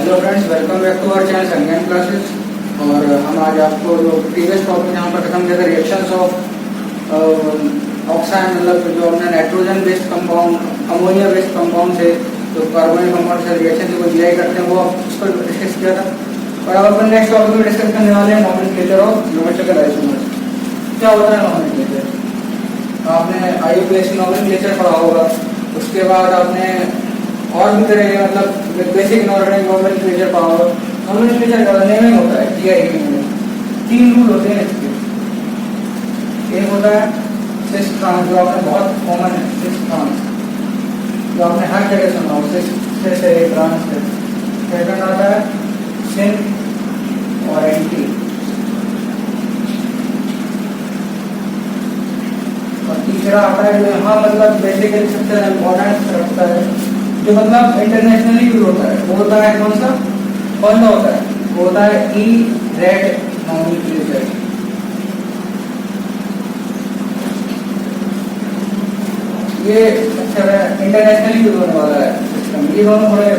Hello friends, welcome back to our channel Sangyan classes. और हम आज आपको जो प्रीवियस टॉपिक यहाँ पर खत्म किया था रिएक्शंस ऑफ ऑक्साइड, मतलब जो हमने nitrogen based compound, ammonia based compound से जो कार्बोनिक कंपाउंड से रिएक्शन को जीआई करते हैं, वो उस पर डिस्कस किया था। और अब अपन नेक्स्ट टॉपिक में डिस्कस करने वाले हैं नॉमेनक्लेचर ऑफ न्यूमेरिकल आइसोमर्स। क्या होता है नॉमेनक्लेचर? आपने IUPAC नॉमेनक्लेचर पढ़ा होगा। उसके बाद आपने और भी तरह के मतलब बेसिक इनऑर्गेनिक नॉमेनक्लेचर पढ़ा होगा। नॉमेनक्लेचर का नेमिंग होता है जीआई में। 3 रूल होते हैं इसके। एक होता है सिस ट्रांस, जो आपने बहुत कॉमन है, सिस ट्रांस, जो आपने हर जगह सुना हो, सिस से ट्रांस है। सेकंड आता है सिन और एंटी, और तीसरा आता है जो यहाँ मतलब बेसिकली सबसे इम्पोर्टेंट रखता है, जो मतलब इंटरनेशनली यूज होता है। वो होता है कौन सा होता है? वो होता है EZ नॉमेनक्लेचर। ये इंटरनेशनली यूज होने वाला है सिस्टम। ये दोनों थोड़े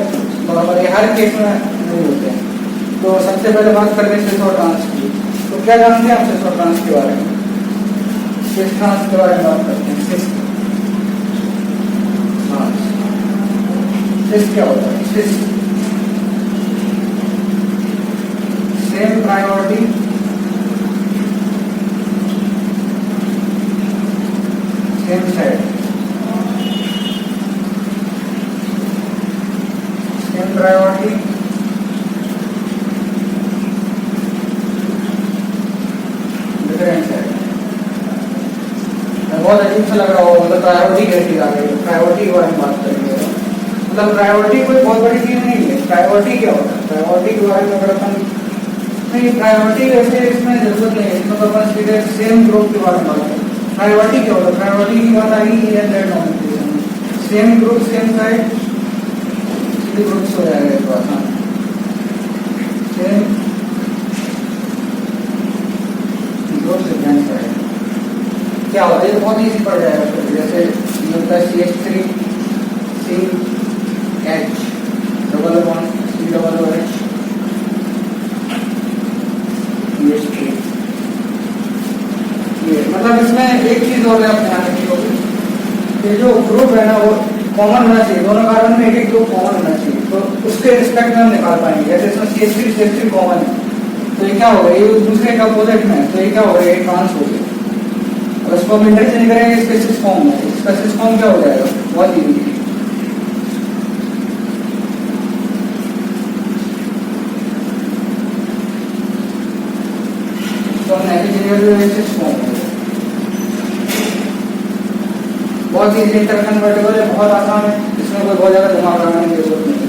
नॉर्मल हर केस में नहीं होते हैं। तो सबसे पहले बात करते हैं सिस और ट्रांस की। तो क्या जानते हैं आप सिस और ट्रांस के बारे में? सिस ट्रांस के बारे में बात करते हैं। सिस क्या होता है? Cis same priority same side, same priority different side. बहुत अजीब सा लग रहा होगा, मतलब प्रायोरिटी कैसी आ गई? प्रायोरिटी के बारे में बात करेंगे। मतलब प्रायोरिटी कोई बहुत बड़ी चीज नहीं है। प्रायोरिटी क्या होता है? प्रायोरिटी के बारे में अगर अपन नहीं, प्रायोरिटी वैसे इसमें जरूरत नहीं है। इसमें तो अपन सीधे सेम ग्रुप के बारे में बात करें। प्रायोरिटी क्या होता है? प्रायोरिटी की बात आई है nomenclature. Same group same side, सीधे ग्रुप्स हो जाएगा इस बात। हाँ, सेम ग्रुप डिफरेंट साइड क्या होता है? ये बहुत ईजी पड़ जाएगा। फिर जैसे मिलता है CH3 CH double bond C double OH CH3। ये मतलब इसमें एक चीज और है आप ध्यान रखिए होगी, ये जो ग्रुप है ना वो कॉमन होना चाहिए। दोनों कार्बन में एक एक ग्रुप कॉमन होना चाहिए, तो उसके रिस्पेक्ट में हम निकाल पाएंगे। जैसे इसमें CH3 कॉमन है, तो ये क्या होगा? ये दूसरे का अपोजिट में, तो ये क्या होगा? ये ट्रांस हो गया। और इसको हम इंटरचेंज करेंगे इसके सिस फॉर्म में। इसका सिस फॉर्म क्या हो जाएगा? बहुत ईजी है। बहुत ही इंटरकन्वर्टेबल है, बहुत आसान है। इसमें कोई बहुत ज्यादा दिमाग लगाने की जरूरत नहीं है।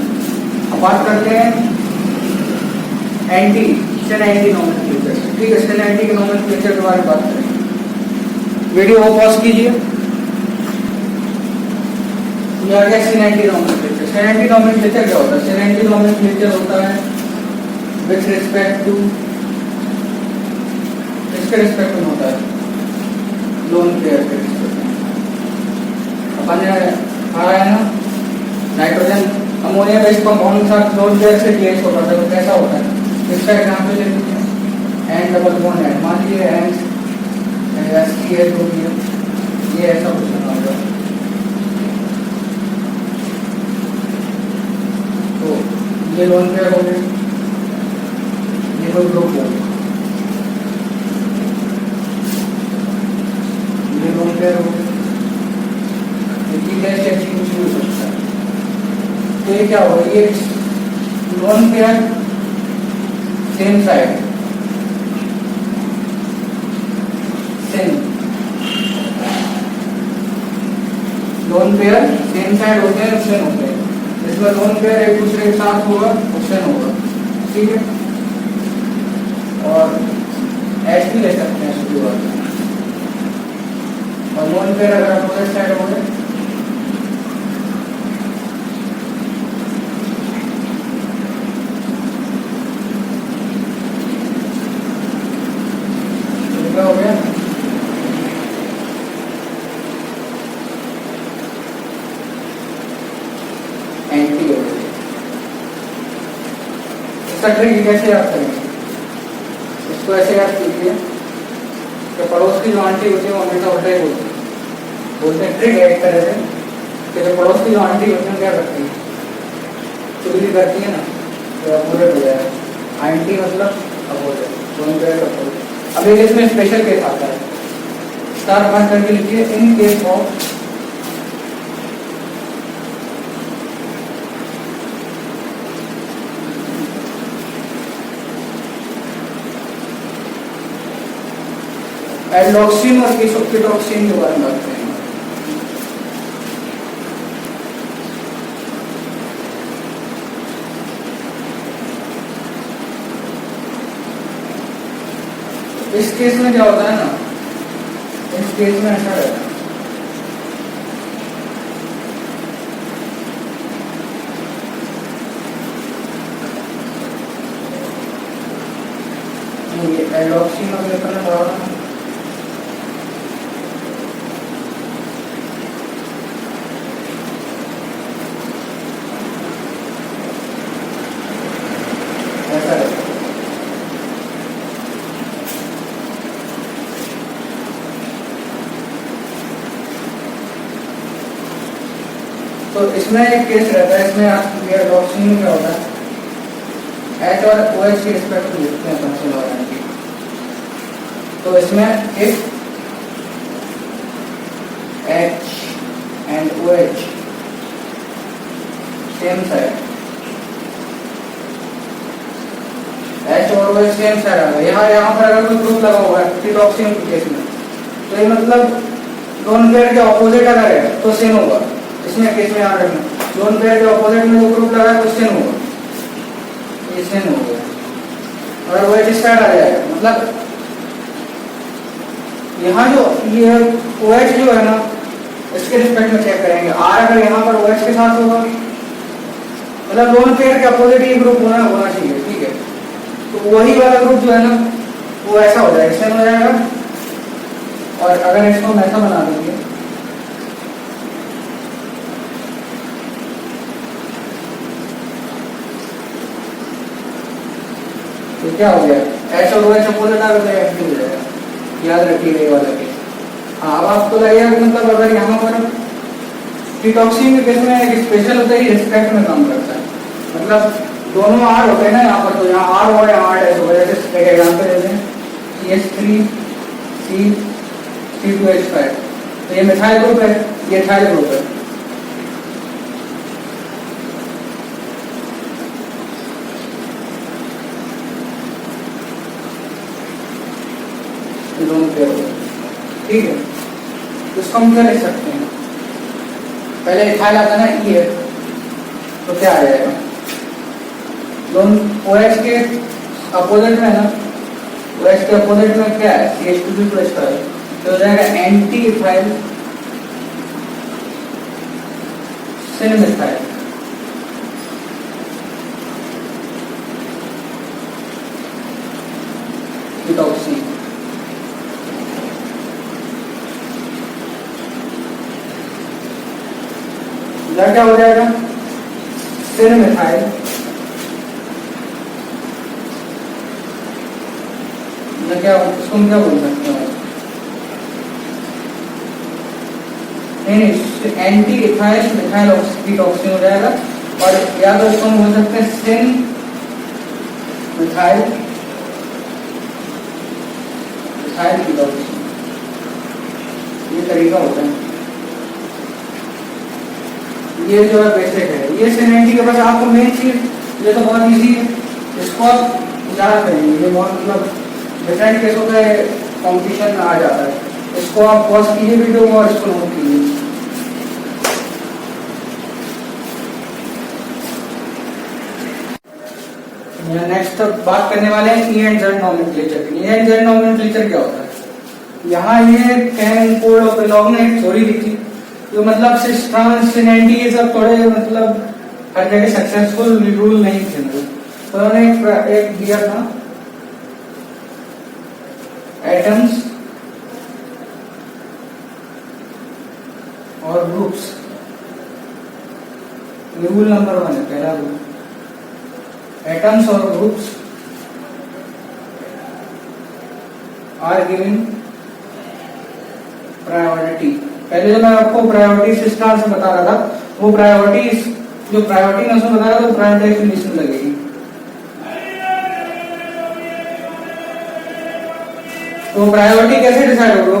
अब बात करते हैं एंटी, सिन एंटी नॉमेनक्लेचर। ठीक है, सिन एंटी के नॉमेनक्लेचर के बारे में बात करेंगे। वीडियो को पॉज कीजिए। ये आ गया सिन एंटी नॉमेनक्लेचर। सिन एंटी नॉमेनक्लेचर क्या होता है? सिन एंटी नॉमेनक्लेचर होता है विथ रिस्पेक्ट टू, इसके रिस्पेक्ट में होता है लोन पेयर के रिस्पेक्ट में। अपन ने पढ़ा है ना, नाइट्रोजन अमोनिया बेस्ड कंपाउंड के साथ लोन पेयर से डीएच होता है। तो कैसा होता है? इसका एग्जांपल ले लीजिए, एंड डबल बॉन्ड एंड। मान लीजिए एंड SCH हो गया, ये ऐसा कुछ बना होगा। तो ये लोन पेयर हो गया, ये कोई ग्रुप हो गया, ये लोन पेयर हो गया, ये कुछ भी हो सकता है। तो ये क्या होगा? ये lone pair same side, lone pair same side होते हैं, ऑप्शन होते हैं। इसमें लोन पेयर एक दूसरे के साथ होगा, ऑप्शन होगा। ठीक है, और H भी ले सकते हैं इसकी बात। और लोन पेयर अगर अपोजिट साइड हो गए, तो क्या हो गया? एंटी हो गई। इसका ट्रिक कैसे याद करेंगे, इसको ऐसे याद कीजिए कि पड़ोस की जो आंटी होती है वो हमेशा उल्टा ही बोलती है, बोलते हैं ट्रिक है एक तरह से कि जो पड़ोस की जो आंटी होती है क्या करती है, चुगली करती है ना, तो अपोजिट हो जाएगा, आंटी मतलब अपोजिट, दोनों तरह अपोजिट। अब एक इसमें स्पेशल केस आता है, स्टार बंद करके लिखिए, इन केस ऑफ एल्डोक्सिन और कीटोक्सिन के बारे में बात करेंगे। इस केस में क्या होता है ना, इस केस में ऐसा रहता है, ये एल्डोक्सिन और ऐसा रहता है। तो इसमें एक केस रहता है, इसमें एल्डोक्सिन में क्या होता है, एच और OH के रिस्पेक्ट में लिखते हैं फंक्शन ऑर्गन की, तो इसमें if H and OH same side, H और OH सेम साइड आ गया, यहाँ पर अगर कोई ग्रुप लगा हुआ है कीटोक्सिन के केस में, तो ये मतलब दोनों पेयर के ऑपोजिट अगर है तो सेम होगा, इसमें केस में याद रखना, दोनों पेयर के ऑपोजिट में जो ग्रुप लगा है तो सेम होगा, ये सेम हो गया, और वो इस साइड आ जाएगा, मतलब यहाँ जो ये OH जो है ना, इसके रिस्पेक्ट में चेक करेंगे, R अगर यहाँ पर OH के साथ होगा, मतलब दोनों पेयर के अपोजिट ही ग्रुप होना चाहिए, ठीक है, तो वही वाला ग्रुप जो है ना वो ऐसा हो जाएगा, सेम हो जाएगा। और अगर इसको हम ऐसा बना देंगे, तो क्या हो गया, H और OH अपोजिट आ गया, एक्टिव हो जाएगा, याद रखिए ये वाला केस। हाँ, अब आपको लगेगा कि मतलब अगर यहाँ पर कीटोक्सिन के केस में एक स्पेशल होता है, रिस्पेक्ट में काम करता है, मतलब दोनों R होते हैं ना यहाँ पर, तो यहाँ R और यहाँ R हो, जैसे एक एग्जाम्पल देते हैं CH3C2H5, तो ये मिथाइल ग्रुप है, ये इथाइल ग्रुप है, दोनों पेयर हो, ठीक है, तो इसको हम क्या लिख सकते हैं, पहले इथाइल आता ना E है, तो क्या आ जाएगा, दोनों OH के अपोजिट में है ना, OH के अपोजिट में क्या है, CH2CH5, तो हो जाएगा एंटी इथाइल सिनमिथाइल, कीटोक्सिन, क्या हो जाएगा, सिनमिथाइल, क्या इसको हम क्या बोल सकते हैं, नहीं एंटी इथाइल मिथाइल कीटोक्सिन हो जाएगा, और या तो इसको हम बोल सकते हैं सिन मिथाइल कीटोक्सिन, ये तरीका होता है, ये जो है बेसिक है, ये सिनेटी के पास आपको मेन चीज ये तो बहुत इजी है, इसको आप ज्यादा करेंगे, ये बहुत मतलब डिफरेंट केसों पे कॉम्पिटिशन में आ जाता है, इसको आप पॉज कीजिए वीडियो को और इसको नोट कीजिए। नेक्स्ट बात करने वाले हैं ई एंड जेड नॉमेनक्लेचर की। ई एंड जेड नॉमेनक्लेचर क्या होता है, यहाँ ये कैन कोड ऑफ लॉग ने एक थ्योरी लिखी, जो मतलब सिस्ट्रांस सिनेंटी ये सब थोड़े मतलब हर जगह सक्सेसफुल रूल नहीं थे, तो उन्होंने एक दिया था एटम्स और ग्रुप्स, रूल नंबर 1 है पहला रूल, एटम्स और ग्रुप्स आर गिविंग प्रायोरिटी। पहले जो मैं आपको प्रायोरिटी सिस्टम से बता रहा था, वो प्रायोरिटी जो प्रायोरिटी मैं उसमें बता रहा था, वो प्रायोरिटाइजेशन लिस्ट में लगेगी। तो प्रायोरिटी कैसे डिसाइड होगी? वो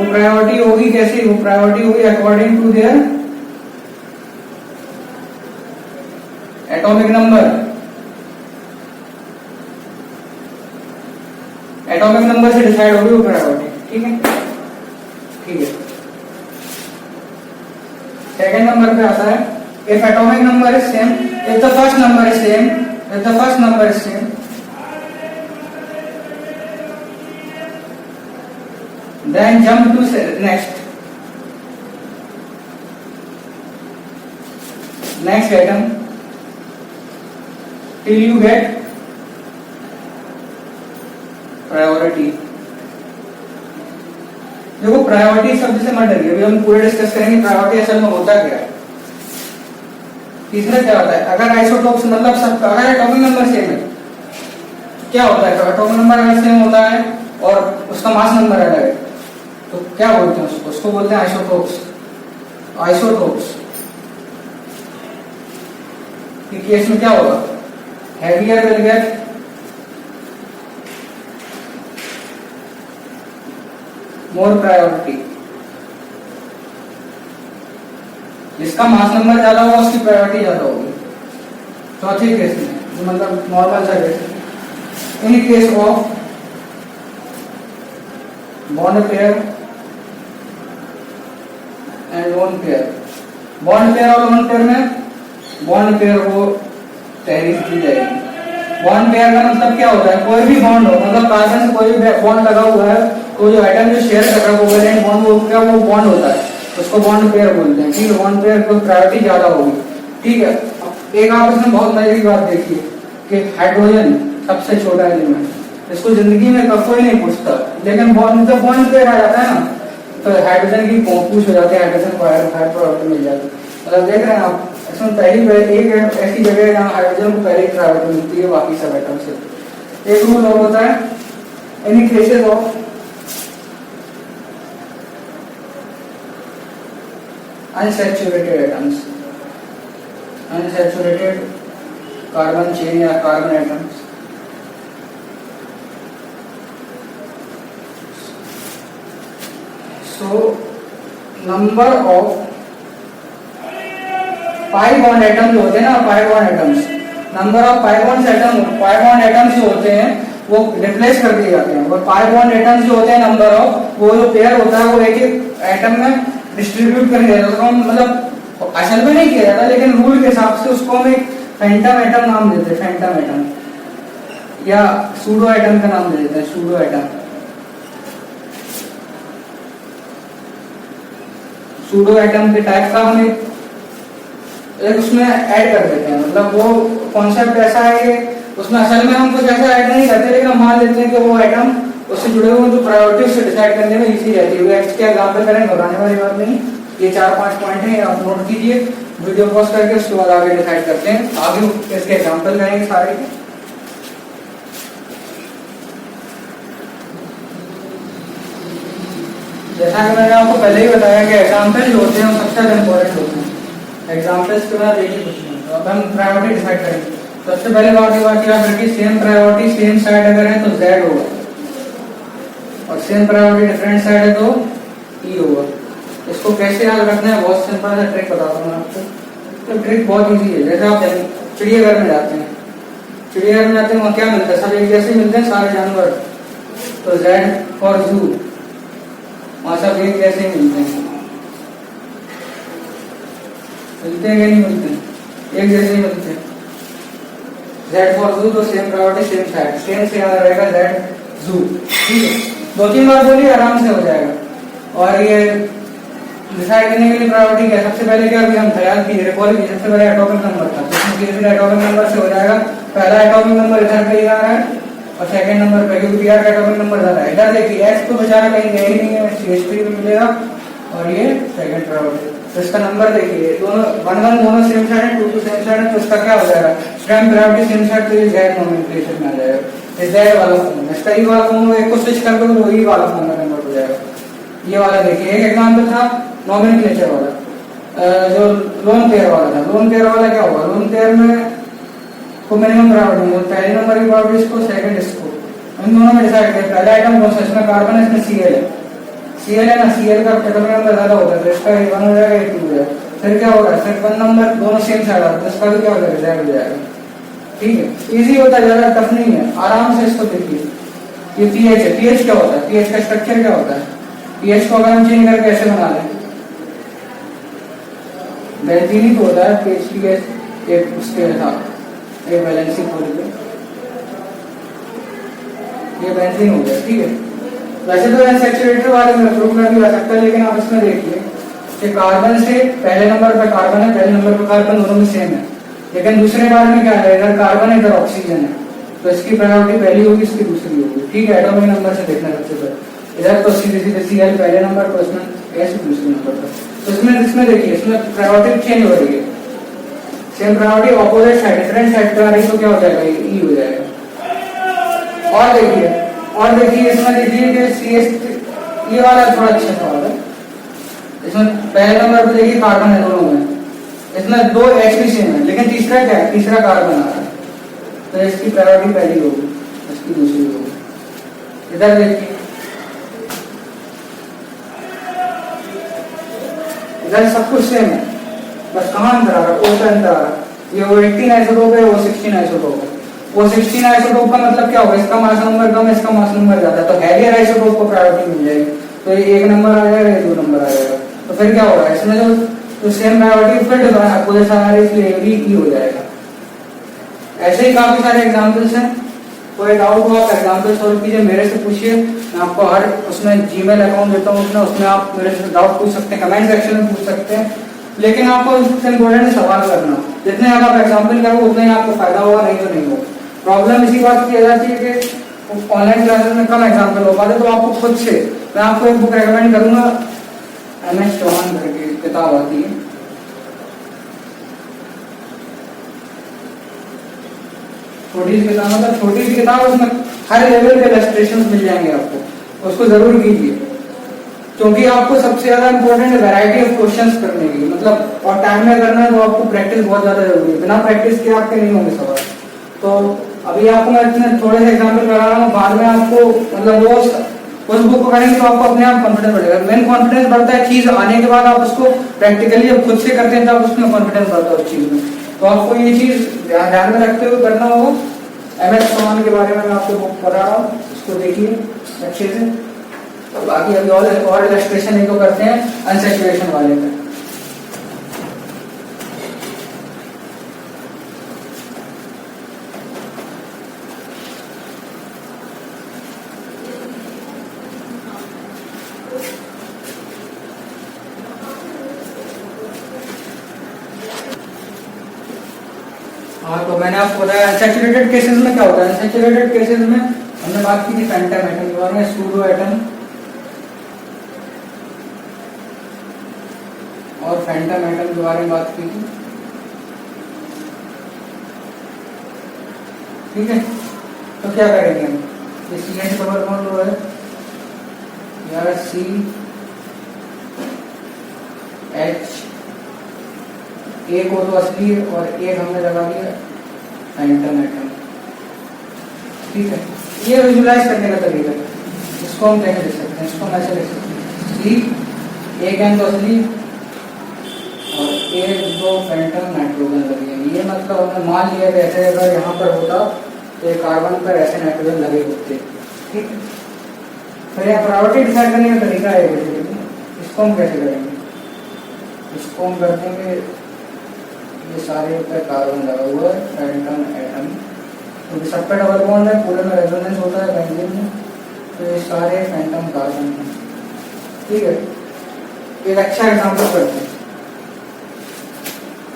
प्रायोरिटी होगी कैसे? वो प्रायोरिटी होगी according to their atomic number. Atomic number से डिसाइड होगी वो प्रायोरिटी। ठीक है, ठीक है। सेकेंड नंबर पे आता है, if atomic number is same, if the first number is same, if the first number is same, then jump to next item till you get priority। देखो प्रायोरिटी शब्द से मत डरिए, अभी हम पूरे डिस्कस करेंगे प्रायोरिटी असल में होता क्या है। तीसरा क्या होता है, अगर आइसोटोप्स मतलब सब, अगर एटॉमिक नंबर सेम है क्या होता है? एटॉमिक नंबर अगर सेम होता है और उसका मास नंबर अलग है तो क्या बोलते हैं उसको? उसको बोलते हैं आइसोटोप्स। आइसोटोप्स के केस में क्या होगा? Heavier will get more priority. जिसका मास नंबर ज्यादा होगा उसकी प्रायोरिटी ज्यादा होगी। चौथे केस में मतलब नॉर्मल सा case, in case of bond pair and lone pair. Bond pair और लोन पेयर में बॉन्ड पेयर को तहरीर की जाएगी। बॉन्ड पेयर का मतलब क्या होता है? कोई भी बॉन्ड हो, मतलब कार्बन से कोई भी बॉन्ड लगा हुआ है तो जो एटम जो शेयर कर रहा है कोवेलेंट बॉन्ड, वो क्या वो बॉन्ड होता है, उसको बॉन्ड पेयर बोलते हैं। ठीक है, बॉन्ड पेयर को प्रायोरिटी ज्यादा होगी। ठीक है, एक आप इसमें बहुत मजे की बात देखिए कि हाइड्रोजन सबसे छोटा एलिमेंट, इसको जिंदगी में कोई नहीं पूछता, लेकिन बॉन्ड जब बॉन्ड पेयर आ जाता है ना तो हाइड्रोजन की पूछ हो जाती है, हाइड्रोजन को हायर प्रायोरिटी मिल जाती है। मतलब देख रहे हैं आप, इसमें पहली एक ऐसी जगह है जहाँ हाइड्रोजन को पहले प्रायोरिटी मिलती है बाकी सब एटम से। एक रूल और होता है, in cases of unsaturated atoms, unsaturated carbon chain या carbon atoms, so number of pi bond atom जो होते हैं ना, pi bond atoms, number of pi bond atoms जो होते हैं वो रिप्लेस कर दिए जाते हैं। और pi bond atoms जो होते हैं नंबर ऑफ, वो जो पेयर होता है वो एक एक एटम में डिस्ट्रीब्यूट कर दिया जाता है। मतलब असल में नहीं किया जाता, लेकिन रूल के हिसाब से उसको हम एक फैंटम एटम नाम देते हैं, फैंटम एटम या सूडो एटम का नाम दे देते हैं, सूडो एटम। सूडो एटम के टाइप का हम एक उसमें ऐड कर देते हैं। मतलब वो कॉन्सेप्ट ऐसा है कि उसमें असल में हम कुछ ऐसा ऐड नहीं करते, लेकिन हम मान लेते हैं कि वो एटम उससे जुड़े हुए तो प्रायोरिटी से डिसाइड करने में इजी रहती है। एक्स के एग्जाम्पल करेंगे, घबराने वाली बात नहीं, ये 4-5 पॉइंट है, आप नोट कीजिए, वीडियो पॉज करके उसके बाद आगे डिसाइड करते हैं। आगे इसके एग्जाम्पल करेंगे सारे के। जैसा कि मैंने आपको पहले ही बताया कि एग्जाम्पल जो होते हैं वो सबसे ज्यादा इंपॉर्टेंट होते हैं। एग्जाम्पल्स के बाद यही कुछ नहीं, अब हम प्रायोरिटी डिसाइड करेंगे। सबसे पहले बात याद रखिए, सेम प्रायोरिटी सेम साइड अगर है तो Z होगा, और सेम प्रायोरिटी डिफरेंट साइड है तो E होगा। इसको कैसे याद रखना है, बहुत सिंपल सा ट्रिक बताता हूँ आपको। तो ट्रिक बहुत इजी है। जैसे आप चिड़ियाघर में जाते हैं, चिड़ियाघर में जाते हैं वहाँ क्या मिलता है? सब एक जैसे मिलते हैं सारे जानवर, तो Z फॉर जू, वहाँ सब एक जैसे मिलते हैं, मिलते हैं कि नहीं मिलते हैं? एक जैसे ही मिलते हैं। Z फॉर जू, तो same priority same side, same से याद रहेगा Z जू। ठीक है, 2-3 बार बोलिए, आराम से हो जाएगा। और ये डिसाइड करने के लिए प्रायोरिटी क्या है? सबसे पहले क्या हम ख्याल की रिकॉल की, सबसे पहले एटॉमिक नंबर था, जिसमें एटॉमिक नंबर से हो जाएगा। पहला एटॉमिक नंबर इधर पे आ रहा है और सेकंड नंबर पे, क्योंकि पीआर का एटॉमिक नंबर ज्यादा है। इधर देखिए एक्स तो बेचारा कहीं गया ही नहीं है, CH3 में मिलेगा, और ये सेकंड प्रायोरिटी। तो इसका नंबर देखिए, दोनों 1 1 दोनों सेम साइड है, 2 2 सेम साइड है, तो इसका क्या हो जाएगा, स्ट्रेंथ प्रायोरिटी सेम साइड, तो ये जेड नोमेनक्लेचर में आ जाएगा, ये जेड वाला फॉर्म। इसका ई वाला फॉर्म एक को स्विच कर दो तो ई वाला फॉर्म में कन्वर्ट हो जाएगा। ये वाला देखिए, एक एग्जांपल था नोमेनक्लेचर वाला, जो लोन पेयर वाला था। लोन पेयर वाला क्या होगा, लोन पेयर में को मिनिमम प्रायोरिटी है, पहले नंबर की प्रायोरिटी इसको, सेकंड इसको, इन दोनों में डिसाइड करें। पहला आइटम कौन सा, इसमें कार्बन है, इसमें सीएल है, सीएल है ना, सीएल का एटॉमिक नंबर ज्यादा होता है, तो इसका 1 हो जाएगा, 2 हो जाएगा। फिर क्या होगा, सिर्फ 1 नंबर दोनों सेम साइड आता है, तो इसका भी क्या हो जाएगा, जेड हो जाएगा। ठीक है, इजी होता है, ज्यादा टफ नहीं है, आराम से इसको देखिए। ये पीएच है, पीएच क्या होता है, पीएच का स्ट्रक्चर क्या होता है, पीएच को अगर हम चेंज करके ऐसे बना लें, बेंजीन ही तो होता है पीएच की, एक उसके था एक वैलेंसी खोल के, ये बेंजीन हो गया। ठीक है, वैसे तो अनसैचुरेटेड वाले में ग्रुप में भी आ सकता है, लेकिन आप इसमें देखिए कि कार्बन से पहले नंबर पे कार्बन है, पहले नंबर पे कार्बन, दोनों में सेम है, लेकिन दूसरे बार में क्या है, इधर कार्बन है, इधर ऑक्सीजन है, तो इसकी प्रायोरिटी पहली होगी, इसकी दूसरी होगी। ठीक है, एटॉमिक नंबर से देखना सबसे पहले, इधर तो सीधे सीधे सीएल पहले नंबर पर, इसमें एस दूसरे नंबर पर, तो इसमें देखिए, इसमें प्रायोरिटी चेंज हो रही है, same priority opposite side, different side पे आ रही, तो क्या हो जाएगा, ई हो जाएगा। और देखिए इसमें देखिए कि सीएस, ये वाला थोड़ा अच्छा सवाल है, इसमें पहले नंबर पे देखिए कार्बन है दोनों में, इसमें 2 एच भी सेम है, लेकिन तीसरा क्या है, तीसरा कार्बन आ रहा है, तो इसकी प्रायोरिटी पहली होगी, इसकी दूसरी होगी। इधर देखिए, इधर सब कुछ सेम है, बस कहाँ अंतर आ रहा है, ओ का अंतर आ रहा है। ये O18 आइसोटोप है, O16 आइसोटोप है। O16 आइसोटोप का मतलब क्या होगा, इसका मास नंबर कम है, इसका मास नंबर ज्यादा है, तो हैवियर आइसोटोप को प्रायोरिटी मिल जाएगी, तो ये 1 नंबर आ जाएगा, ये 2 नंबर आ जाएगा। तो फिर क्या होगा, इसमें जो सेम प्रायोरिटी फिर अपोजिट आ रही है, इसलिए भी ई हो जाएगा। ऐसे ही काफी सारे एग्जाम्पल्स हैं, कोई डाउट हो आप एग्जाम्पल सॉल्व कीजिए, मेरे से पूछिए, मैं आपको हर उसमें जीमेल अकाउंट देता हूँ, उसमें आप मेरे से डाउट पूछ सकते हैं, कमेंट सेक्शन में पूछ सकते हैं, लेकिन आपको सबसे इम्पोर्टेंट सवाल करना, जितने ज्यादा आप एग्जाम्पल करोगे उतना ही आपको फायदा होगा, नहीं तो नहीं होगा। प्रॉब्लम इसी बात की आ जाती है कि ऑनलाइन क्लासेस में कम एग्जाम्पल हो पाते, तो आपको खुद से, मैं आपको एक बुक रेकमेंड करूंगा, MS चौहान करके किताब आती है, छोटी सी किताब, मतलब छोटी सी किताब, उसमें हर लेवल के इलस्ट्रेशंस मिल जाएंगे आपको, उसको जरूर कीजिए, क्योंकि आपको सबसे ज्यादा इंपॉर्टेंट है वैरायटी ऑफ क्वेश्चंस करने की, मतलब और टाइम में करना है, तो आपको प्रैक्टिस बहुत ज्यादा जरूरी है, बिना प्रैक्टिस के आपके नहीं होंगे सवाल। तो अभी आपको मैं इतने थोड़े से एग्जाम्पल करा रहा हूँ, बाद में आपको मतलब वो उस बुक को करेंगे तो आपको अपने आप कॉन्फिडेंस बढ़ेगा। मेन कॉन्फिडेंस बढ़ता है चीज आने के बाद, आप उसको प्रैक्टिकली जब खुद से करते हैं तब उसमें कॉन्फिडेंस बढ़ता है उस चीज में। तो आपको ये चीज ध्यान में रखते हुए करना होगा। MS चौहान के बारे में मैं आपको बुक पढ़ा रहा हूँ, इसको देखिए अच्छे से। तो बाकी अभी और इलस्ट्रेशन एक तो करते हैं अनसैचुरेशन वाले का। हाँ, तो मैंने आपको बताया अनसैचुरेटेड केसेस में क्या होता है। अनसैचुरेटेड केसेस में हमने बात की थी फैंटम एटम के बारे में, सूडो एटम और फैंटम एटम के बारे में बात की थी। ठीक है, तो क्या करेंगे हम, CH डबल बॉन्ड लो है यार, CH एक को तो असली और एक हमने लगा दिया फैंटम एटम। ठीक है, ये विजुलाइज करने का तरीका है। इसको हम कैसे लिख सकते हैं, इसको हम ऐसे लिख सकते हैं, C एक एन तो असली और एक दो फैंटम नाइट्रोजन लगे हैं। ये मतलब हमने मान लिया कि ऐसे अगर यहाँ पर होता तो ये कार्बन पर ऐसे नाइट्रोजन लगे होते। ठीक है, फिर यहाँ प्रायोरिटी डिसाइड करने का तरीका है। इसको हम कैसे करेंगे, इसको हम कर देंगे, ये सारे पे कार्बन लगा हुआ है फैंटम एटम, क्योंकि सब पे डबल बॉन्ड है, पूरे में रेजोनेंस होता है बेंजीन में, तो ये सारे फैंटम कार्बन हैं। ठीक है, एक अच्छा एग्जांपल करते हैं।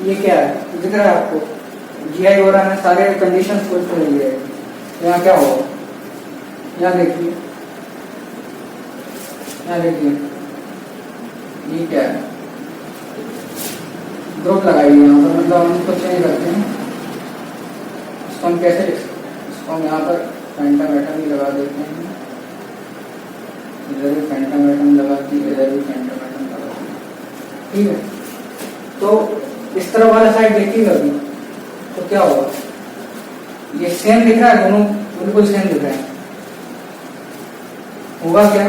ये क्या है, दिख रहा है आपको, GI हो रहा है, सारे कंडीशंस फुलफिल हो गए। यहाँ क्या होगा, यहाँ देखिए, यहाँ देखिए ये क्या है, ग्रुप लगाइए यहाँ पर, मतलब हम इसको चेंज करते हैं। इसको हम कैसे लिख सकते हैं, इसको हम यहाँ पर फैंटम एटम ही लगा देते हैं, इधर भी फैंटम एटम लगा दी, इधर भी फैंटम एटम लगा दी, ठीक है। तो इस तरह वाला साइड देखिएगा अभी, तो क्या होगा, ये सेम दिख रहा है, दोनों बिल्कुल सेम दिख रहे हैं। होगा क्या,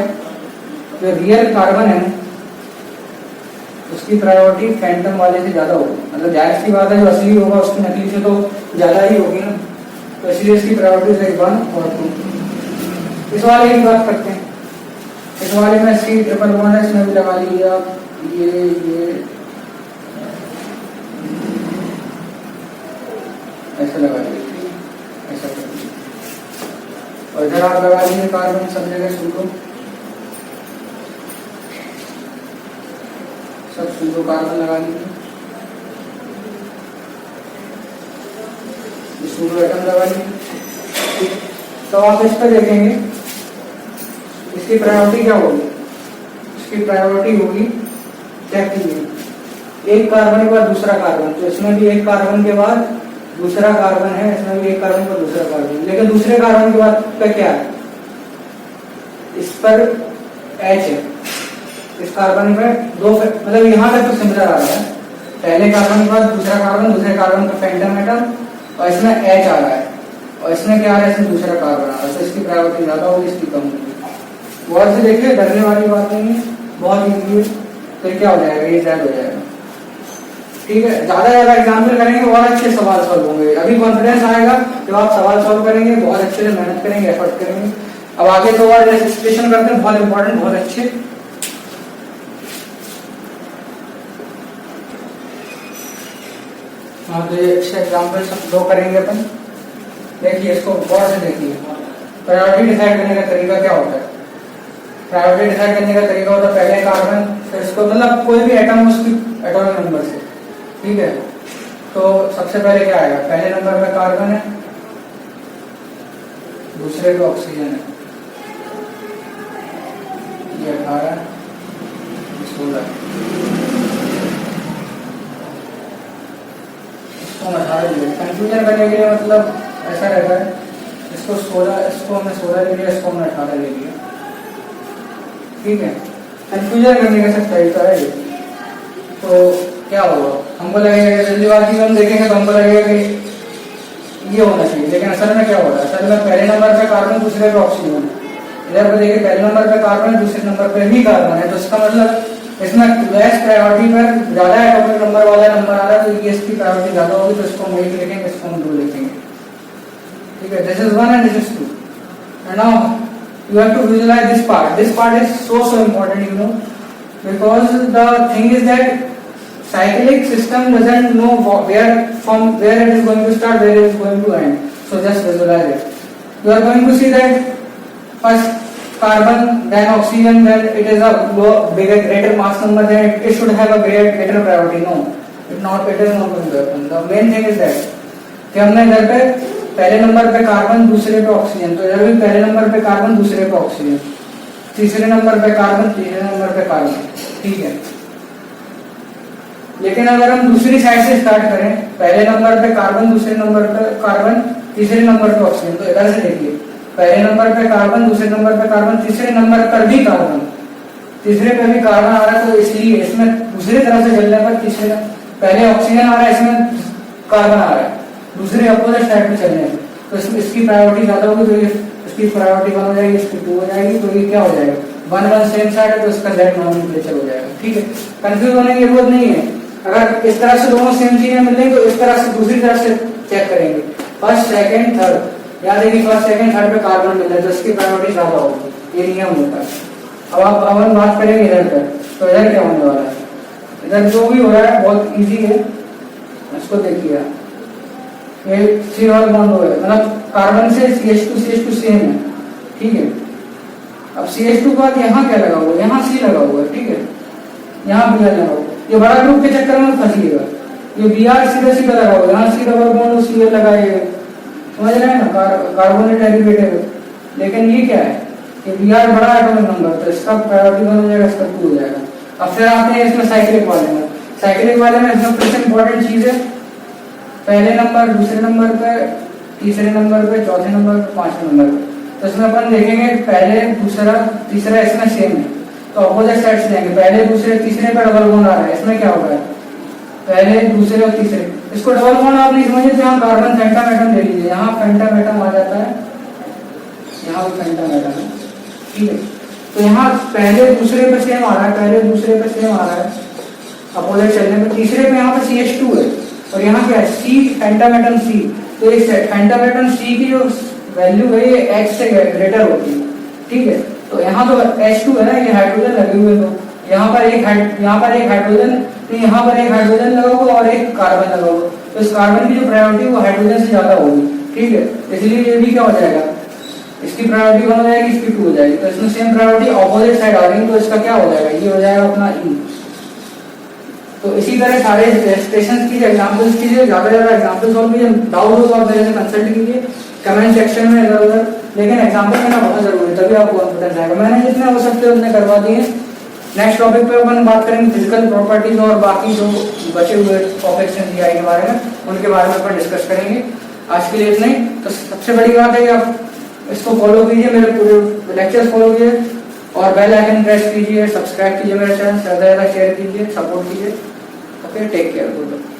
जो रियल कार्बन है उसकी प्रायोरिटी फैंटम वाले से ज्यादा होगी, मतलब जाहिर सी बात है, जो असली होगा उसकी नकली से तो ज्यादा ही होगी ना, तो इसलिए इसकी प्रायोरिटी है 1 और 2। इस वाले की बात करते हैं, इस वाले में C111 है, इसमें भी लगा लीजिए आप, ये ऐसे लगा लीजिए, ऐसा कर लीजिए, और इधर आप लगा लीजिए कार्बन सब जगह सूडो, सब सूडो कार्बन लगा लीजिए, सूडो एटम लगा लीजिए। तो आप इस पर देखेंगे इसकी प्रायोरिटी क्या होगी, इसकी प्रायोरिटी होगी, क्या कीजिए, एक कार्बन के बाद दूसरा कार्बन, तो इसमें भी एक कार्बन के बाद दूसरा कार्बन है, इसमें भी एक कार्बन के बाद दूसरा कार्बन, लेकिन दूसरे कार्बन के बाद पे क्या है, इस पर H है, इस कार्बन पे दो, मतलब यहाँ तक तो सिमिलर आ रहा है, पहले कार्बन के बाद दूसरा कार्बन, दूसरे कार्बन का फैंटम एटम, और इसमें H आ रहा है, और इसमें क्या आ रहा है, इसमें दूसरा कार्बन आ रहा है, तो इसकी प्रायोरिटी ज्यादा होगी, इसकी कम होगी। गौर से देखिए, डरने वाली बात नहीं है, बहुत इजी है। तो क्या हो जाएगा, ये Z हो जाएगा, ठीक है। ज्यादा एग्जाम्पल करेंगे और अच्छे सवाल सॉल्व होंगे, अभी कॉन्फिडेंस आएगा जब आप सवाल सॉल्व करेंगे, बहुत अच्छे से मेहनत करेंगे, एफर्ट करेंगे। अब आगे तो और रजिस्ट्रेशन करते हैं, बहुत इंपॉर्टेंट, बहुत अच्छे। हाँ, तो ये अच्छे एग्जाम्पल सब दो करेंगे अपन। देखिए इसको गौर से देखिए, प्रायोरिटी डिसाइड करने का तरीका क्या होता है। प्रायोरिटी डिसाइड करने का तरीका होता है, पहले कार्बन, फिर इसको, मतलब कोई भी एटम उसकी एटॉमिक नंबर से, ठीक है। तो सबसे पहले क्या आएगा, पहले नंबर पे कार्बन है, दूसरे पे ऑक्सीजन है, ये 18, 16, इसको 18 ले, कंफ्यूजन करने के लिए मतलब ऐसा रहता है, इसको 16, इसको हमने 16 ले लिया, इसको हमने 18 ले लिया, ठीक है। कंफ्यूजन करने का सब तरीका है ये। तो क्या होगा, हमको लगेगा जल्दीबाजी में हम देखेंगे तो हमको लगेगा कि ये होना चाहिए, लेकिन असल में क्या हो रहा है, असल में पहले नंबर पे कार्बन, दूसरे पे ऑक्सीजन, इधर पे देखिए पहले नंबर पे कार्बन है, दूसरे नंबर पे भी कार्बन है, तो इसका मतलब इसमें लेस प्रायोरिटी पर ज्यादा एटॉमिक नंबर वाला नंबर आ रहा है, तो ये इसकी प्रायोरिटी ज्यादा होगी, तो इसको हम 1 लिखेंगे, इसको हम 2 लिखेंगे, ठीक है। This is 1 and this is 2, and now you have to visualize this part. This part is so important, you know, because the thing is that cyclic system doesn't know where it is going to start, where it is going to end. So just visualize it. You are going to see that first carbon, then oxygen, then it is a bigger, greater mass number, then it should have a greater priority. No, it is not going to happen. The main thing is that कि हमने इधर पे पहले number पे carbon, दूसरे पे oxygen, तो इधर भी पहले नंबर पे कार्बन, दूसरे पे ऑक्सीजन, तीसरे नंबर पे कार्बन, तीसरे नंबर पे कार्बन, ठीक है। लेकिन अगर हम दूसरी साइड से स्टार्ट करें, पहले नंबर पे कार्बन, दूसरे नंबर पे कार्बन, तीसरे नंबर पे ऑक्सीजन, तो इधर से देखिए पहले नंबर पे कार्बन, दूसरे नंबर पे कार्बन, तीसरे नंबर पर भी कार्बन, तीसरे पे भी कार्बन आ रहा है, तो इसलिए इसमें दूसरी तरह से चलने पर तीसरे, पहले ऑक्सीजन आ रहा है, इसमें कार्बन आ रहा है, दूसरे अपोजिट साइड पे चलने में, तो इसकी प्रायोरिटी ज्यादा होगी, तो ये इसकी प्रायोरिटी 1 हो जाएगी, इसकी 2 हो जाएगी, तो ये क्या हो जाएगा, 1 सेम साइड है, तो इसका Z नॉमेनक्लेचर हो जाएगा, ठीक है। कंफ्यूज होने की जरूरत नहीं है, अगर इस तरह से दोनों सेम चीजें मिल रही तो इस तरह से दूसरी तरफ से चेक करेंगे, फर्स्ट सेकंड थर्ड, याद है कि फर्स्ट सेकंड थर्ड पे कार्बन मिल रहा है, तो इसकी प्रायोरिटी ज्यादा होगी, ये नियम होता है। अब हम बात करेंगे इधर पर, तो इधर क्या होने वाला है, इधर जो भी हो रहा है बहुत इजी है, इसको देखिए, ये C1 बॉन्ड हो गया, मतलब कार्बन से CH2 सेम है, ठीक है। अब CH2 के बाद यहाँ क्या लगा हुआ है, यहाँ C लगा हुआ है, ठीक है, यहाँ Br लगा हुआ है, ये बड़ा ग्रुप के चक्कर में फंसिएगा, ये Br सीधा लगा हुआ है, यहाँ C डबल बॉन्ड Cl लगाइएगा, समझ रहे हैं ना, कार्बोनेट डेरिवेटिव। लेकिन ये क्या है कि Br बड़ा एटॉमिक नंबर, तो इसका प्रायोरिटी 1 हो जाएगा, इसका 2 हो जाएगा, अब फिर आते हैं इसमें साइक्लिक वाले में। साइक्लिक वाले में इसमें कुछ इंपॉर्टेंट चीज है, पहले नंबर, दूसरे नंबर पे, तीसरे नंबर पे, चौथे नंबर पे, पांचवें नंबर पे। तो इसमें अपन देखेंगे पहले, दूसरा, तीसरा इसमें सेम है, तो अपोजिट साइड से लेंगे। पहले, दूसरे, तीसरे पे डबल बॉन्ड आ रहा है, इसमें क्या होगा, पहले, दूसरे और तीसरे, इसको डबल बॉन्ड आप नहीं समझिए तो यहाँ कार्बन पेंटाम एटम ले लीजिए, यहाँ पेंटाम एटम आ जाता है, यहाँ भी पेंटाम एटम है, ठीक है। तो यहाँ पहले दूसरे पे सेम आ रहा है, पहले दूसरे पे सेम आ रहा है अपोजिट चलने पे, तीसरे पे यहाँ पे CH2 है और यहाँ क्या है, C पेंटाम एटम C। तो इस पेंटाम एटम C की जो वैल्यू है ये H से ग्रेटर होती है, ठीक है। तो यहाँ तो H2 है ना, ये हाइड्रोजन लगे हुए, तो यहाँ पर एक हाइड्रोजन, तो यहाँ पर एक हाइड्रोजन लगा होगा और एक कार्बन लगा होगा, तो इस कार्बन की जो प्रायोरिटी वो हाइड्रोजन से ज्यादा होगी, ठीक है। इसलिए ये भी क्या हो जाएगा, इसकी प्रायोरिटी 1 हो जाएगी, इसकी 2 हो जाएगी। तो इसमें सेम प्रायोरिटी ऑपोजिट साइड आ रही, तो इसका क्या हो जाएगा, ये हो जाएगा अपना E। तो इसी तरह सारे स्टेशन की एग्जाम्पल्स कीजिए, ज्यादा से ज्यादा एग्जाम्पल सॉल्व कीजिए, डाउट हो तो आप मेरे से कंसल्ट कीजिए कमेंट सेक्शन में इधर उधर, लेकिन एग्जाम्पल करना बहुत जरूरी है, तभी आपको कॉन्फिडेंस आएगा। मैंने जितने हो सकते उतने करवा दिए। नेक्स्ट टॉपिक पे अपन बात करेंगे फिजिकल प्रॉपर्टीज और बाकी जो बचे हुए टॉपिक्स हैं जीआई के बारे में, उनके बारे में अपन डिस्कस करेंगे। आज के लिए इतना ही। तो सबसे बड़ी बात है कि आप इसको फॉलो कीजिए, मेरे पूरे लेक्चर्स फॉलो कीजिए और बेल आइकन प्रेस कीजिए, सब्सक्राइब कीजिए मेरे चैनल, ज्यादा से ज्यादा शेयर कीजिए, सपोर्ट कीजिए। Okay, take care.